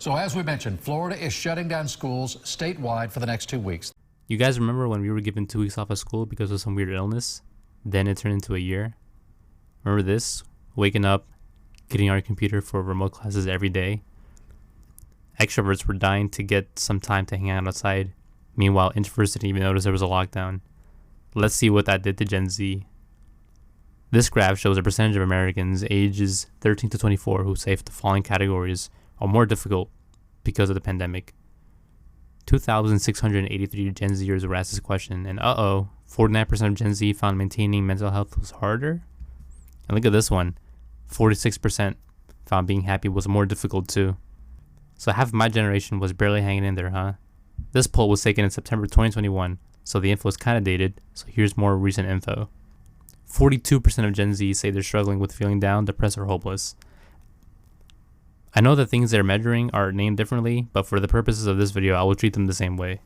So as we mentioned, Florida is shutting down schools statewide for the next 2 weeks. You guys remember when we were given 2 weeks off of school because of some weird illness? Then it turned into a year. Remember this? Waking up, getting our computer for remote classes every day. Extroverts were dying to get some time to hang out outside. Meanwhile, introverts didn't even notice there was a lockdown. Let's see what that did to Gen Z. This graph shows a percentage of Americans ages 13 to 24 who say the following categories are more difficult because of the pandemic. 2,683 Gen Zers were asked this question, and 49% of Gen Z found maintaining mental health was harder. And look at this one, 46% found being happy was more difficult too. So half of my generation was barely hanging in there, huh? This poll was taken in September 2021, so the info is kind of dated, so here's more recent info. 42% of Gen Z say they're struggling with feeling down, depressed, or hopeless. I know the things they're measuring are named differently, but for the purposes of this video, I will treat them the same way.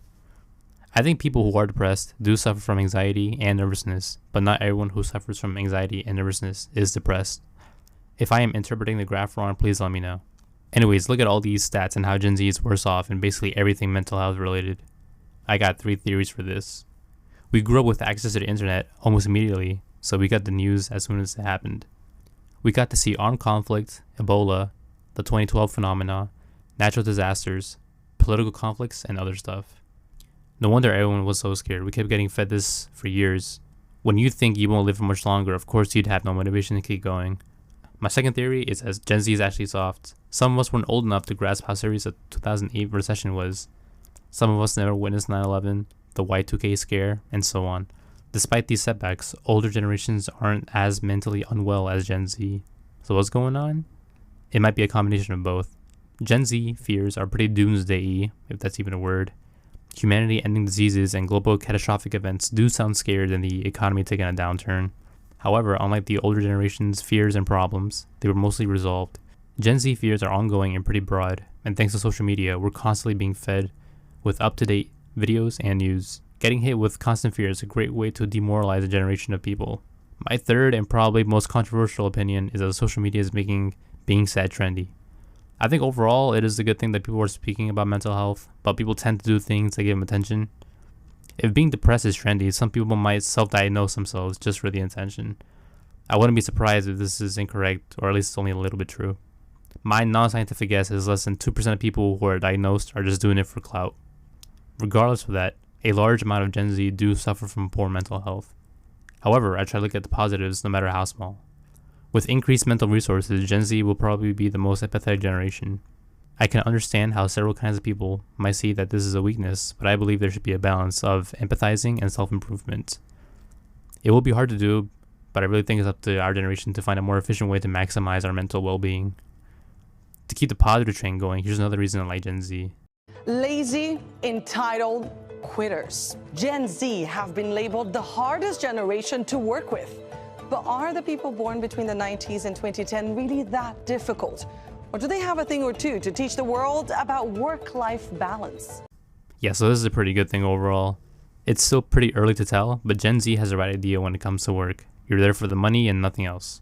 I think people who are depressed do suffer from anxiety and nervousness, but not everyone who suffers from anxiety and nervousness is depressed. If I am interpreting the graph wrong, please let me know. Anyways, look at all these stats and how Gen Z is worse off in basically everything mental health related. I got 3 theories for this. We grew up with access to the internet almost immediately, so we got the news as soon as it happened. We got to see armed conflict, Ebola, the 2012 phenomena, natural disasters, political conflicts, and other stuff. No wonder everyone was so scared. We kept getting fed this for years. When you think you won't live for much longer, of course you'd have no motivation to keep going. My second theory is as Gen Z is actually soft. Some of us weren't old enough to grasp how serious the 2008 recession was. Some of us never witnessed 9/11, the Y2K scare, and so on. Despite these setbacks, older generations aren't as mentally unwell as Gen Z. So what's going on? It might be a combination of both. Gen Z fears are pretty doomsday-y, if that's even a word. Humanity ending diseases and global catastrophic events do sound scarier than the economy taking a downturn. However, unlike the older generation's fears and problems, they were mostly resolved. Gen Z fears are ongoing and pretty broad, and thanks to social media, we're constantly being fed with up-to-date videos and news. Getting hit with constant fear is a great way to demoralize a generation of people. My third and probably most controversial opinion is that social media is making being sad trendy. I think overall it is a good thing that people are speaking about mental health, but people tend to do things to give them attention. If being depressed is trendy, some people might self-diagnose themselves just for the attention. I wouldn't be surprised if this is incorrect, or at least it's only a little bit true. My non-scientific guess is less than 2% of people who are diagnosed are just doing it for clout. Regardless of that, a large amount of Gen Z do suffer from poor mental health. However, I try to look at the positives no matter how small. With increased mental resources, Gen Z will probably be the most empathetic generation. I can understand how several kinds of people might see that this is a weakness, but I believe there should be a balance of empathizing and self-improvement. It will be hard to do, but I really think it's up to our generation to find a more efficient way to maximize our mental well-being. To keep the positive train going, here's another reason I like Gen Z. Lazy, entitled, quitters. Gen Z have been labeled the hardest generation to work with. But are the people born between the 90s and 2010 really that difficult? Or do they have a thing or two to teach the world about work-life balance? Yeah, so this is a pretty good thing overall. It's still pretty early to tell, but Gen Z has the right idea when it comes to work. You're there for the money and nothing else.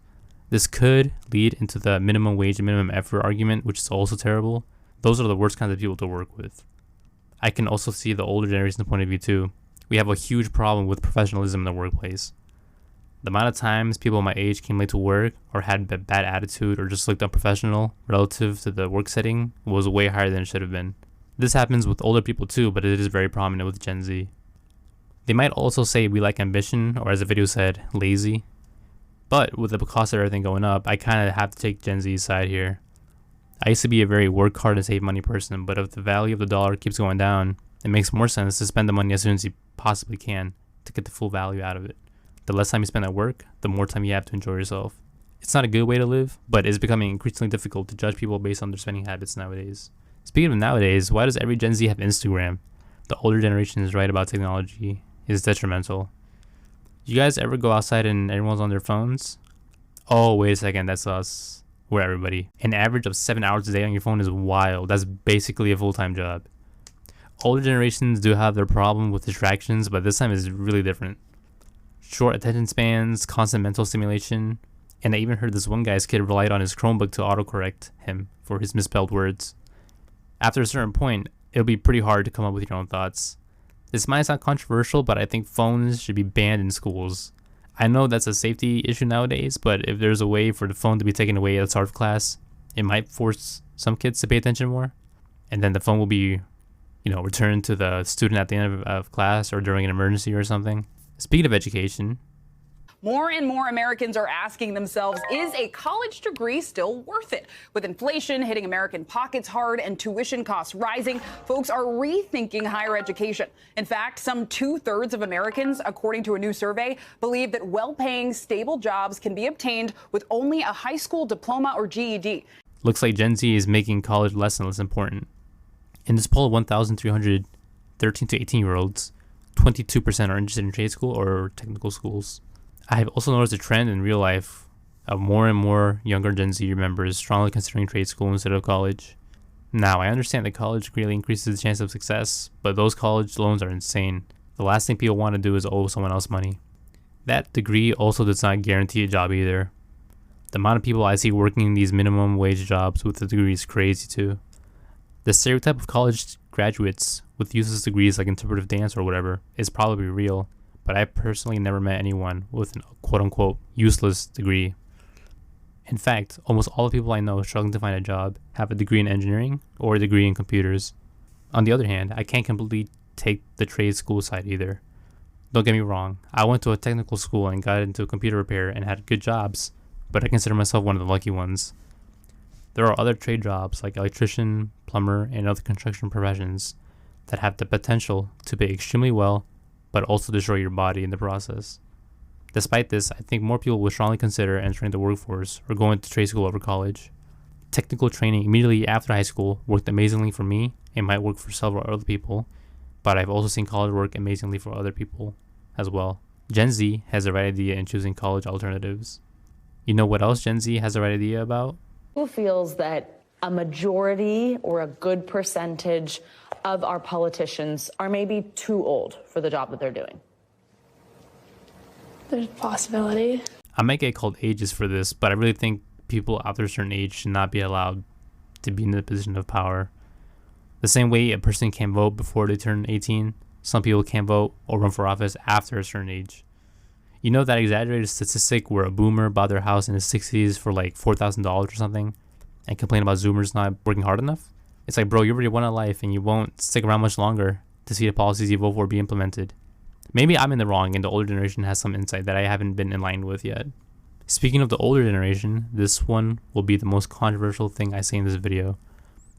This could lead into the minimum wage and minimum effort argument, which is also terrible. Those are the worst kinds of people to work with. I can also see the older generation's point of view too. We have a huge problem with professionalism in the workplace. The amount of times people my age came late to work or had a bad attitude or just looked unprofessional relative to the work setting was way higher than it should have been. This happens with older people too, but it is very prominent with Gen Z. They might also say we lack ambition, or as the video said, lazy. But with the cost of everything going up, I kind of have to take Gen Z's side here. I used to be a very work hard and save money person, but if the value of the dollar keeps going down, it makes more sense to spend the money as soon as you possibly can to get the full value out of it. The less time you spend at work, the more time you have to enjoy yourself. It's not a good way to live, but it's becoming increasingly difficult to judge people based on their spending habits nowadays. Speaking of nowadays, why does every Gen Z have Instagram? The older generation is right about technology. It's detrimental. You guys ever go outside and everyone's on their phones? Oh, wait a second, that's us. We're everybody. An average of 7 hours a day on your phone is wild. That's basically a full-time job. Older generations do have their problem with distractions, but this time is really different. Short attention spans, constant mental stimulation, and I even heard this one guy's kid relied on his Chromebook to autocorrect him for his misspelled words. After a certain point, it'll be pretty hard to come up with your own thoughts. This might sound controversial, but I think phones should be banned in schools. I know that's a safety issue nowadays, but if there's a way for the phone to be taken away at the start of class, it might force some kids to pay attention more. And then the phone will be, returned to the student at the end of class or during an emergency or something. Speaking of education, more and more Americans are asking themselves, is a college degree still worth it? With inflation hitting American pockets hard and tuition costs rising, folks are rethinking higher education. In fact, some 2/3 of Americans, according to a new survey, believe that well-paying, stable jobs can be obtained with only a high school diploma or GED. Looks like Gen Z is making college less and less important. In this poll of 1,300 13 to 18-year-olds, 22% are interested in trade school or technical schools. I have also noticed a trend in real life of more and more younger Gen Z members strongly considering trade school instead of college. Now, I understand that college greatly increases the chance of success, but those college loans are insane. The last thing people want to do is owe someone else money. That degree also does not guarantee a job either. The amount of people I see working in these minimum wage jobs with a degree is crazy too. The stereotype of college graduates with useless degrees like interpretive dance or whatever is probably real, but I personally never met anyone with an quote-unquote useless degree. In fact, almost all the people I know struggling to find a job have a degree in engineering or a degree in computers. On the other hand, I can't completely take the trade school side either. Don't get me wrong, I went to a technical school and got into computer repair and had good jobs, but I consider myself one of the lucky ones. There are other trade jobs like electrician, plumber, and other construction professions that have the potential to pay extremely well, but also destroy your body in the process. Despite this, I think more people will strongly consider entering the workforce or going to trade school over college. Technical training immediately after high school worked amazingly for me and might work for several other people, but I've also seen college work amazingly for other people as well. Gen Z has the right idea in choosing college alternatives. You know what else Gen Z has the right idea about? Who feels that a majority or a good percentage of our politicians are maybe too old for the job that they're doing? There's a possibility. I might get called ageist for this, but I really think people after a certain age should not be allowed to be in the position of power. The same way a person can't vote before they turn 18, some people can't vote or run for office after a certain age. You know that exaggerated statistic where a boomer bought their house in his 60s for like $4,000 or something and complained about Zoomers not working hard enough? It's like, bro, you already won a life and you won't stick around much longer to see the policies you vote for be implemented. Maybe I'm in the wrong and the older generation has some insight that I haven't been in line with yet. Speaking of the older generation, this one will be the most controversial thing I say in this video.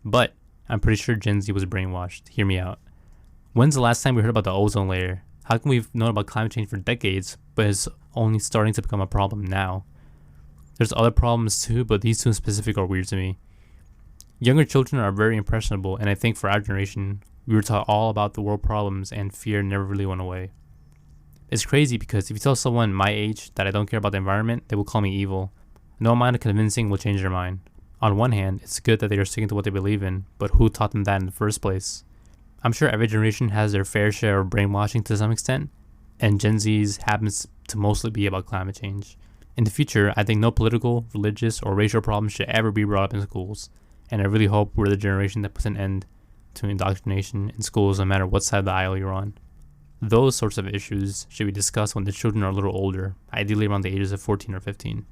But I'm pretty sure Gen Z was brainwashed. Hear me out. When's the last time we heard about the ozone layer? How come we've known about climate change for decades, but it's only starting to become a problem now? There's other problems too, but these two in specific are weird to me. Younger children are very impressionable, and I think for our generation, we were taught all about the world problems and fear never really went away. It's crazy because if you tell someone my age that I don't care about the environment, they will call me evil. No amount of convincing will change their mind. On one hand, it's good that they are sticking to what they believe in, but who taught them that in the first place? I'm sure every generation has their fair share of brainwashing to some extent, and Gen Z's happens to mostly be about climate change. In the future, I think no political, religious, or racial problem should ever be brought up in schools, and I really hope we're the generation that puts an end to indoctrination in schools no matter what side of the aisle you're on. Those sorts of issues should be discussed when the children are a little older, ideally around the ages of 14 or 15.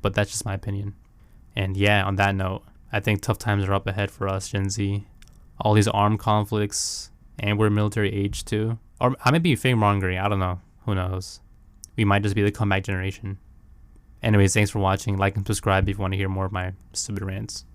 But that's just my opinion. And yeah, on that note, I think tough times are up ahead for us, Gen Z. All these armed conflicts, and we're military age too. Or I might be fear-mongering, I don't know. Who knows? We might just be the comeback generation. Anyways, thanks for watching. Like and subscribe if you want to hear more of my stupid rants.